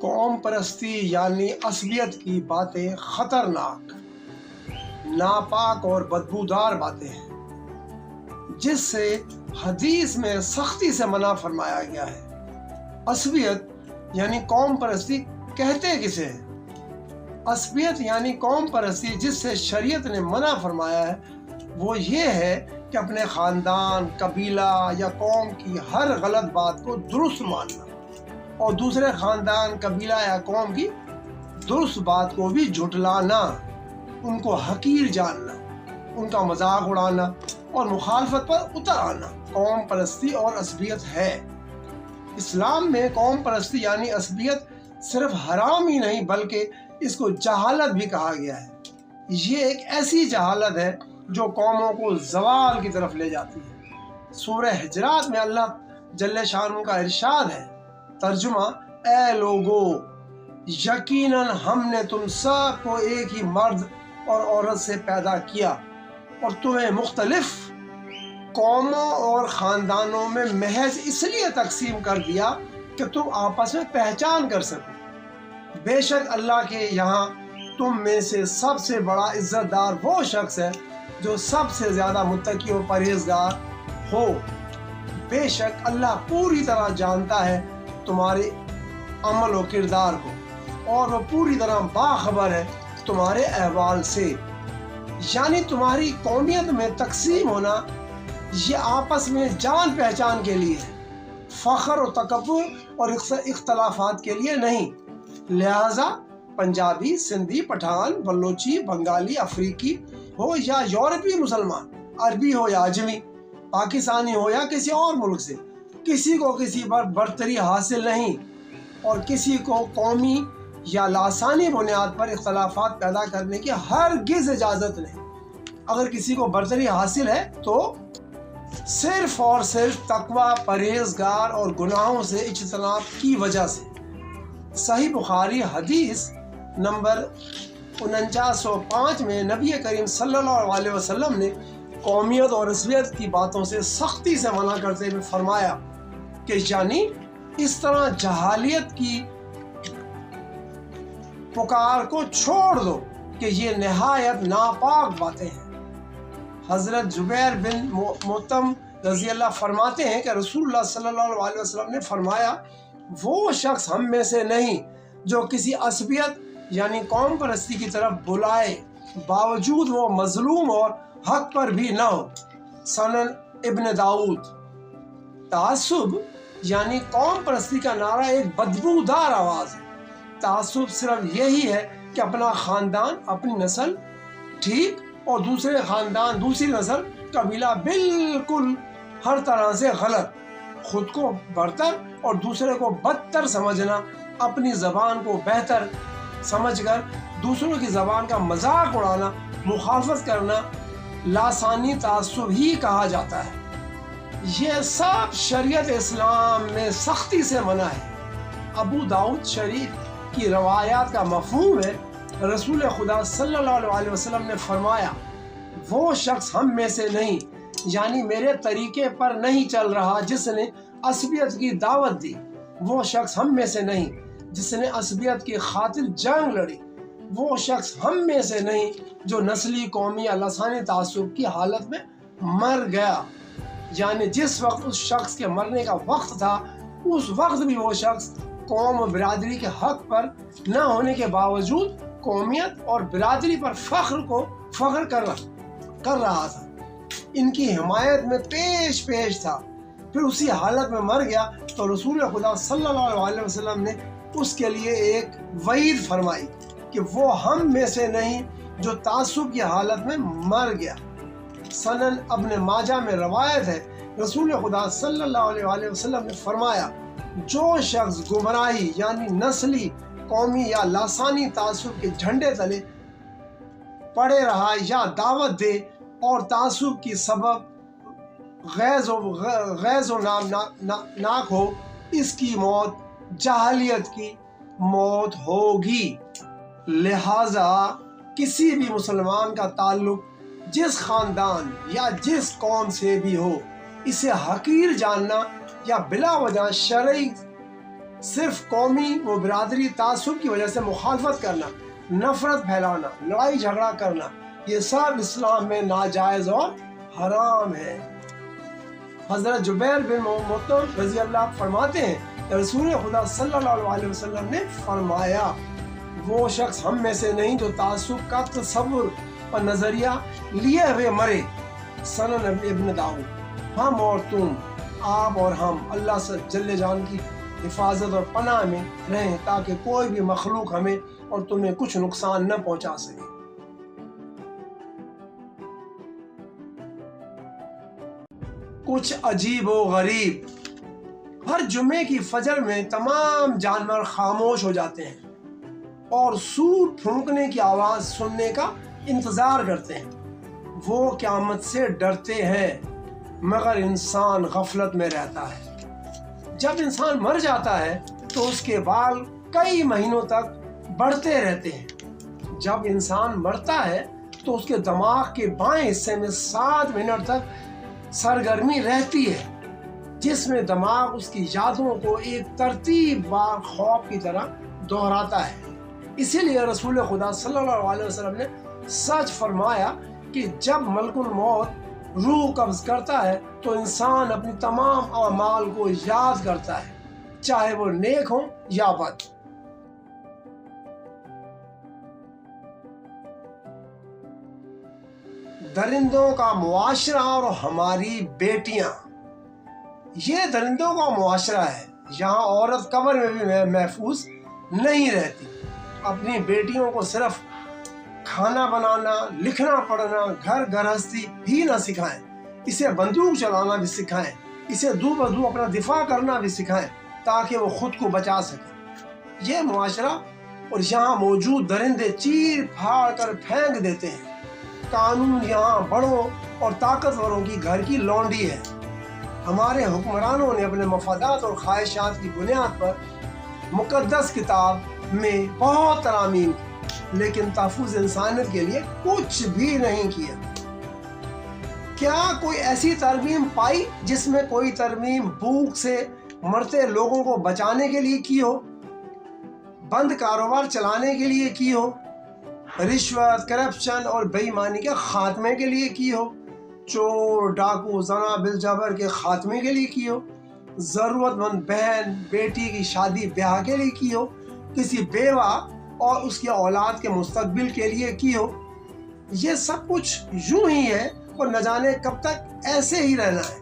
قوم پرستی یعنی عصبیت کی باتیں خطرناک، ناپاک اور بدبودار باتیں ہیں جس سے حدیث میں سختی سے منع فرمایا گیا ہے۔ عصبیت یعنی قوم پرستی کہتے کسے ہیں؟ عصبیت یعنی قوم پرستی جس سے شریعت نے منع فرمایا ہے وہ یہ ہے کہ اپنے خاندان، قبیلہ یا قوم کی ہر غلط بات کو درست ماننا اور دوسرے خاندان، قبیلہ یا قوم کی درست بات کو بھی جھٹلانا، ان کو حقیر جاننا، ان کا مذاق اڑانا اور مخالفت پر اتر آنا قوم پرستی اور عصبیت ہے۔ اسلام میں قوم پرستی یعنی عصبیت صرف حرام ہی نہیں بلکہ اس کو جہالت بھی کہا گیا ہے۔ یہ ایک ایسی جہالت ہے جو قوموں کو زوال کی طرف لے جاتی ہے۔ سورہ حجرات میں اللہ جل شانہ کا ارشاد ہے، ترجمہ: اے لوگو، یقیناً ہم نے تم سب کو ایک ہی مرد اور عورت سے پیدا کیا اور تمہیں مختلف قوموں اور خاندانوں میں محض اس لیے تقسیم کر دیا کہ تم آپس میں پہچان کر سکو۔ بے شک اللہ کے یہاں تم میں سے سب سے بڑا عزت دار وہ شخص ہے جو سب سے زیادہ متقی و پرہیزگار ہو۔ بے شک اللہ پوری طرح جانتا ہے تمہارے عمل و کردار کو اور وہ پوری طرح باخبر ہے تمہارے احوال سے۔ یعنی تمہاری قومیت میں تقسیم ہونا یہ آپس میں جان پہچان کے لیے ہے، فخر و تکبر اور اختلافات کے لیے نہیں۔ لہذا پنجابی، سندھی، پٹھان، بلوچی، بنگالی، افریقی ہو یا یورپی مسلمان، عربی ہو یا اجمی، پاکستانی ہو یا کسی اور ملک سے، کسی کو کسی پر برتری حاصل نہیں اور کسی کو قومی یا لسانی بنیاد پر اختلافات پیدا کرنے کی ہرگز اجازت نہیں۔ اگر کسی کو برتری حاصل ہے تو صرف اور صرف تقوی، پرہیزگار اور گناہوں سے اجتناب کی وجہ سے۔ صحیح بخاری حدیث نمبر 4905 میں نبی کریم صلی اللہ علیہ وسلم نے قومیت اور عصبیت کی باتوں سے سختی سے منع کرتے ہوئے فرمایا کہ یعنی اس طرح جہالیت کی پکار کو چھوڑ دو کہ یہ نہایت ناپاک باتیں ہیں۔ حضرت جبیر بن مطعم رضی اللہ فرماتے ہیں کہ رسول اللہ صلی اللہ علیہ وسلم نے فرمایا، وہ شخص ہم میں سے نہیں جو کسی عصبیت یعنی قوم پرستی کی طرف بلائے باوجود وہ مظلوم اور حق پر بھی نہ ہو۔ سنن ابن داؤد۔ تعصب یعنی قوم پرستی کا نعرہ ایک بدبودار آواز ہے۔ تعصب صرف یہی ہے کہ اپنا خاندان، اپنی نسل ٹھیک اور دوسرے خاندان، دوسری نسل، قبیلہ بالکل ہر طرح سے غلط، خود کو برتر اور دوسرے کو بدتر سمجھنا، اپنی زبان کو بہتر سمجھ کر دوسروں کی زبان کا مذاق اڑانا، مخالفت کرنا لسانی تعصب ہی کہا جاتا ہے۔ یہ سب شریعت اسلام میں سختی سے منع ہے۔ ابو داؤد شریف کی روایات کا مفہوم ہے، رسول خدا صلی اللہ علیہ وسلم نے فرمایا، وہ شخص ہم میں سے نہیں یعنی میرے طریقے پر نہیں چل رہا جس نے عصبیت کی دعوت دی، وہ شخص ہم میں سے نہیں جس نے عصبیت کی خاطر جنگ لڑی، وہ شخص ہم میں سے نہیں جو نسلی، قومی یا لسانی تعصب کی حالت میں مر گیا۔ یعنی جس وقت اس شخص کے مرنے کا وقت تھا اس وقت بھی وہ شخص قوم و برادری کے حق پر نہ ہونے کے باوجود قومیت اور برادری پر فخر کر رہا تھا، ان کی حمایت میں پیش تھا، پھر اسی حالت میں مر گیا تو رسول خدا صلی اللہ علیہ وسلم نے اس کے لیے ایک وعید فرمائی کہ وہ ہم میں سے نہیں جو تعصب کی حالت میں مر گیا۔ سنن ابن ماجہ میں روایت ہے، رسول خدا صلی اللہ علیہ وسلم نے فرمایا، جو شخص گمراہی یعنی نسلی، قومی یا لسانی تعصب کے جھنڈے تلے پڑے رہا یا دعوت دے اور تعصب کی سبب غیظ و ناک ہو، اس کی موت جاہلیت کی موت ہوگی۔ لہذا کسی بھی مسلمان کا تعلق جس خاندان یا جس قوم سے بھی ہو، اسے حقیر جاننا یا بلا وجہ شرعی صرف قومی و برادری تعصب کی وجہ سے مخالفت کرنا، نفرت پھیلانا، لڑائی جھگڑا کرنا، یہ سب اسلام میں ناجائز اور حرام ہے۔ حضرت جبیر بن مطعم رضی اللہ فرماتے ہیں کہ رسول خدا صلی اللہ علیہ وسلم نے فرمایا، وہ شخص ہم میں سے نہیں جو تعصب کا تصور اور نظریہ لیے ہوئے مرے۔ سنن ابن داؤد۔ ہم اور تم، آپ اور ہم اللہ سے جل جان کی حفاظت اور پناہ میں رہیں تاکہ کوئی بھی مخلوق ہمیں اور تمہیں کچھ نقصان نہ پہنچا سکے۔ کچھ عجیب و غریب۔ ہر جمعے کی فجر میں تمام جانور خاموش ہو جاتے ہیں اور سور پھونکنے کی آواز سننے کا انتظار کرتے ہیں۔ وہ قیامت سے ڈرتے ہیں مگر انسان غفلت میں رہتا ہے۔ جب انسان مر جاتا ہے تو اس کے بال کئی مہینوں تک بڑھتے رہتے ہیں۔ جب انسان مرتا ہے تو اس کے دماغ کے بائیں حصے میں 7 منٹ تک سرگرمی رہتی ہے، جس میں دماغ اس کی یادوں کو ایک ترتیب وار خواب کی طرح دہراتا ہے۔ اسی لیے رسول خدا صلی اللہ علیہ وسلم نے سچ فرمایا کہ جب ملک الموت روح قبض کرتا ہے تو انسان اپنی تمام اعمال کو یاد کرتا ہے، چاہے وہ نیک ہوں یا بد۔ درندوں کا معاشرہ اور ہماری بیٹیاں۔ یہ درندوں کا معاشرہ ہے۔ یہاں عورت قبر میں بھی محفوظ نہیں رہتی۔ اپنی بیٹیوں کو صرف کھانا بنانا، لکھنا پڑھنا، گھر گرہستی ہی نہ سکھائیں، اسے بندوق چلانا بھی سکھائیں، اسے دو بدو اپنا دفاع کرنا بھی سکھائیں تاکہ وہ خود کو بچا سکے۔ یہ معاشرہ اور یہاں موجود درندے چیر پھاڑ کر پھینک دیتے ہیں۔ قانون یہاں بڑوں اور طاقتوروں کی گھر کی لونڈی ہے۔ ہمارے حکمرانوں نے اپنے مفادات اور خواہشات کی بنیاد پر مقدس کتاب میں بہت ترامیم کی، لیکن تحفظ انسانیت کے لیے کچھ بھی نہیں کیا۔ کیا کوئی ایسی ترمیم پائی جس میں کوئی ترمیم بھوک سے مرتے لوگوں کو بچانے کے لیے کی ہو، بند کاروبار چلانے کے لیے کی ہو، رشوت، کرپشن اور بے ایمانی کے خاتمے کے لیے کی ہو، چور، ڈاکو، زنا بالجبر کے خاتمے کے لیے کی ہو، ضرورت مند بہن بیٹی کی شادی بیاہ کے لیے کی ہو، کسی بیوہ اور اس کی اولاد کے مستقبل کے لیے کی ہو؟ یہ سب کچھ یوں ہی ہے اور نہ جانے کب تک ایسے ہی رہنا ہے۔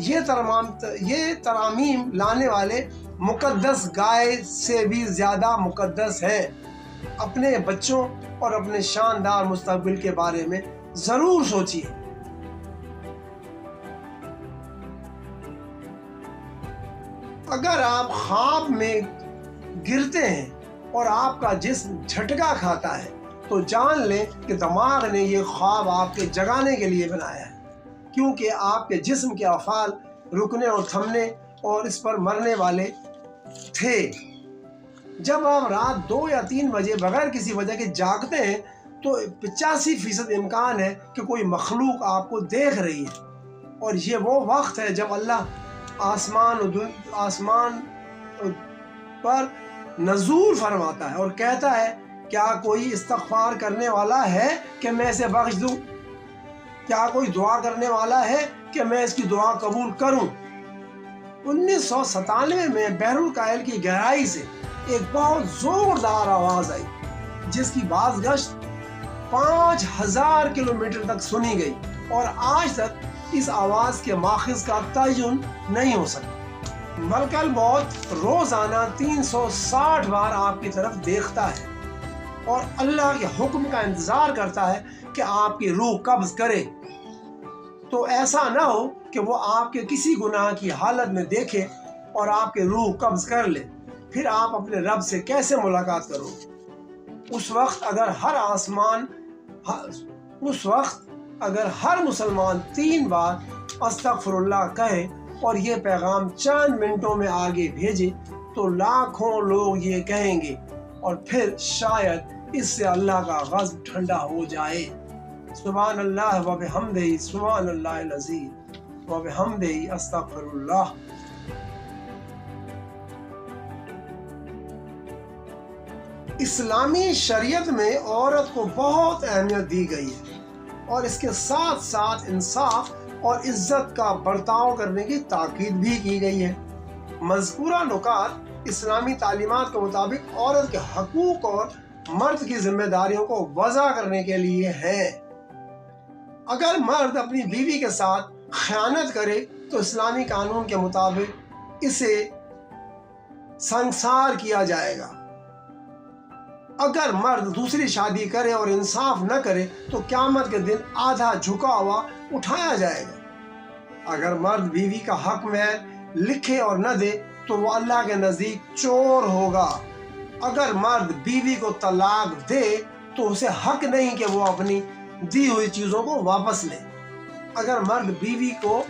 یہ ترامیم لانے والے مقدس گائے سے بھی زیادہ مقدس ہیں۔ اپنے بچوں اور اپنے شاندار مستقبل کے بارے میں ضرور سوچیے۔ اگر آپ خواب میں گرتے ہیں اور آپ کا جسم جھٹکا کھاتا ہے تو جان لیں کہ دماغ نے یہ خواب آپ کے جگانے کے لیے بنایا ہے، کیونکہ آپ کے جسم کے افعال رکنے اور تھمنے اور اس پر مرنے والے تھے۔ جب آپ رات 2 یا 3 بجے بغیر کسی وجہ کے جاگتے ہیں تو 85% امکان ہے کہ کوئی مخلوق آپ کو دیکھ رہی ہے، اور یہ وہ وقت ہے جب اللہ آسمان پر نزول فرماتا ہے اور کہتا ہے، کیا کوئی استغفار کرنے والا ہے کہ میں اسے بخش دوں؟ کیا کوئی دعا کرنے والا ہے کہ میں اس کی دعا قبول کروں؟ 1997 میں بحر الکاہل کی گہرائی سے ایک بہت زوردار آواز آئی، جس کی باز گشت 5000 کلومیٹر تک سنی گئی، اور آج تک اس آواز کے ماخذ کا تعین نہیں ہو سکا۔ ملک الموت روزانہ 360 بار آپ کی طرف دیکھتا ہے اور اللہ کے حکم کا انتظار کرتا ہے کہ آپ کی روح قبض کرے، تو ایسا نہ ہو کہ وہ آپ کے کسی گناہ کی حالت میں دیکھے اور آپ کی روح قبض کر لے۔ پھر آپ اپنے رب سے کیسے ملاقات کرو؟ اس وقت اگر ہر مسلمان 3 بار استغفر اللہ کہے اور یہ پیغام چند منٹوں میں آگے بھیجے تو لاکھوں لوگ یہ کہیں گے، اور پھر شاید اس سے اللہ کا غضب ٹھنڈا ہو جائے۔ سبحان اللہ و بحمدہ، سبحان اللہ العظیم و بحمدہ، استغفر اللہ۔ اسلامی شریعت میں عورت کو بہت اہمیت دی گئی ہے اور اس کے ساتھ ساتھ انصاف اور عزت کا برتاؤ کرنے کی تاکید بھی کی گئی ہے۔ مذکورہ نکات اسلامی تعلیمات کے مطابق عورت کے حقوق اور مرد کی ذمہ داریوں کو وضع کرنے کے لیے ہیں۔ اگر مرد اپنی بیوی کے ساتھ خیانت کرے تو اسلامی قانون کے مطابق اسے سنسار کیا جائے گا۔ اگر مرد دوسری شادی کرے اور انصاف نہ کرے تو قیامت کے دن آدھا جھکا ہوا اٹھایا جائے گا۔ اگر مرد بیوی کا حق مہر لکھے اور نہ دے تو وہ اللہ کے نزدیک چور ہوگا۔ اگر مرد بیوی کو طلاق دے تو اسے حق نہیں کہ وہ اپنی دی ہوئی چیزوں کو واپس لے۔ اگر مرد بیوی کو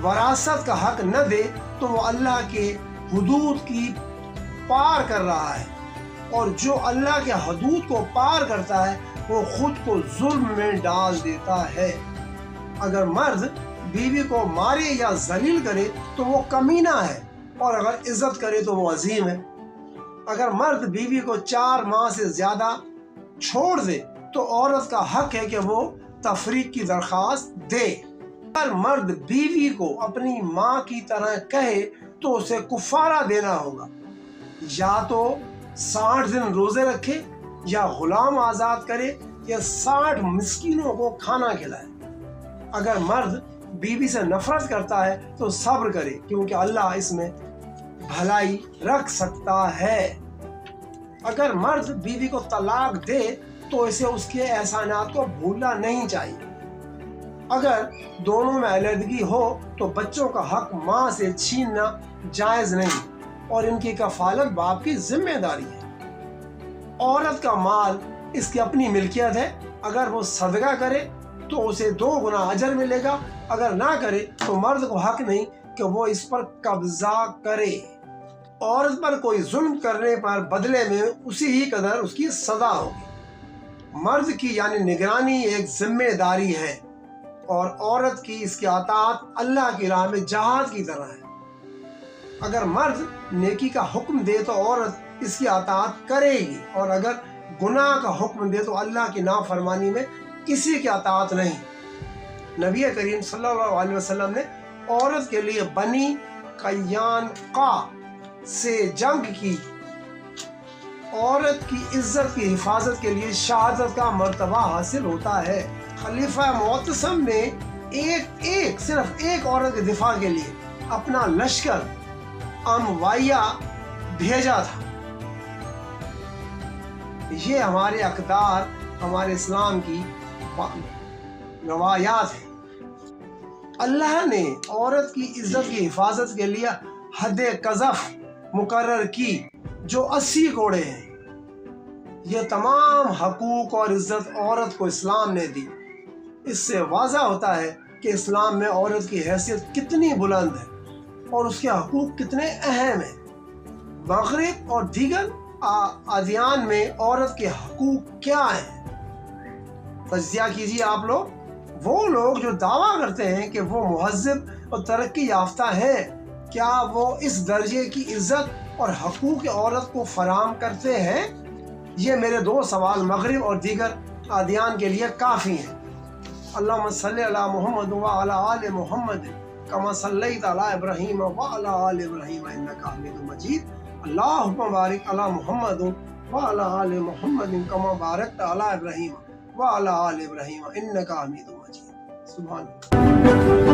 وراثت کا حق نہ دے تو وہ اللہ کے حدود کی پار کر رہا ہے، اور جو اللہ کے حدود کو پار کرتا ہے وہ خود کو ظلم میں ڈال دیتا ہے۔ اگر مرد بیوی کو مارے یا ذلیل کرے تو وہ کمینہ ہے، اور اگر عزت کرے تو وہ عظیم ہے۔ اگر مرد بیوی کو 4 ماہ سے زیادہ چھوڑ دے تو عورت کا حق ہے کہ وہ تفریق کی درخواست دے۔ اگر مرد بیوی کو اپنی ماں کی طرح کہے تو اسے کفارہ دینا ہوگا، یا تو 60 دن روزے رکھے، یا غلام آزاد کرے، یا 60 مسکینوں کو کھانا کھلائے۔ اگر مرد بیوی سے نفرت کرتا ہے تو صبر کرے، کیونکہ اللہ اس میں بھلائی رکھ سکتا ہے۔ اگر مرد بیوی کو طلاق دے تو اسے اس کے احسانات کو بھولنا نہیں چاہیے۔ اگر دونوں میں علیحدگی ہو تو بچوں کا حق ماں سے چھیننا جائز نہیں، اور ان کی کفالت باپ کی ذمہ داری ہے۔ عورت کا مال اس کی اپنی ملکیت ہے، اگر وہ صدقہ کرے تو اسے 2 گنا اجر ملے گا، اگر نہ کرے تو مرد کو حق نہیں کہ وہ اس پر قبضہ کرے۔ عورت پر کوئی ظلم کرنے پر بدلے میں اسی ہی قدر اس کی سزا ہوگی۔ مرد کی یعنی نگرانی ایک ذمہ داری ہے، اور عورت کی اس کی اطاعت اللہ کی راہ میں جہاد کی طرح ہے۔ اگر مرد نیکی کا حکم دے تو عورت اس کی اطاعت کرے گی، اور اگر گناہ کا حکم دے تو اللہ کی نافرمانی میں کسی کی اطاعت نہیں۔ نبی کریم صلی اللہ علیہ وسلم نے عورت کے لیے بنی قینقاع سے جنگ کی۔ عورت کی عزت کی حفاظت کے لیے شہادت کا مرتبہ حاصل ہوتا ہے۔ خلیفہ معتصم نے صرف ایک عورت کے دفاع کے لیے اپنا لشکر امویہ بھیجا تھا۔ یہ ہمارے اقدار، ہمارے اسلام کی روایات ہیں۔ اللہ نے عورت کی عزت کی حفاظت کے لیے حد قذف مقرر کی جو 80 کوڑے ہیں۔ یہ تمام حقوق اور عزت عورت کو اسلام نے دی۔ اس سے واضح ہوتا ہے کہ اسلام میں عورت کی حیثیت کتنی بلند ہے اور اس کے حقوق کتنے اہم ہیں۔ مغرب اور دیگر ادیان میں عورت کے حقوق کیا ہیں؟ تجزیہ کیجیے آپ لوگ۔ وہ لوگ جو دعویٰ کرتے ہیں کہ وہ مہذب اور ترقی یافتہ ہیں، کیا وہ اس درجے کی عزت اور حقوق عورت کو فراہم کرتے ہیں؟ یہ میرے 2 سوال مغرب اور دیگر ادیان کے لیے کافی ہیں۔ اللہم صلی علی محمد وعلی آل محمد کما صلیت علی ابراہیم وعلی آل ابراہیم انک حمید مجید۔ اللہم بارک علی محمد وعلی آل محمد کما بارکت علی ابراہیم وعلی آل ابراہیم انک حمید مجید۔ سبحان اللہ۔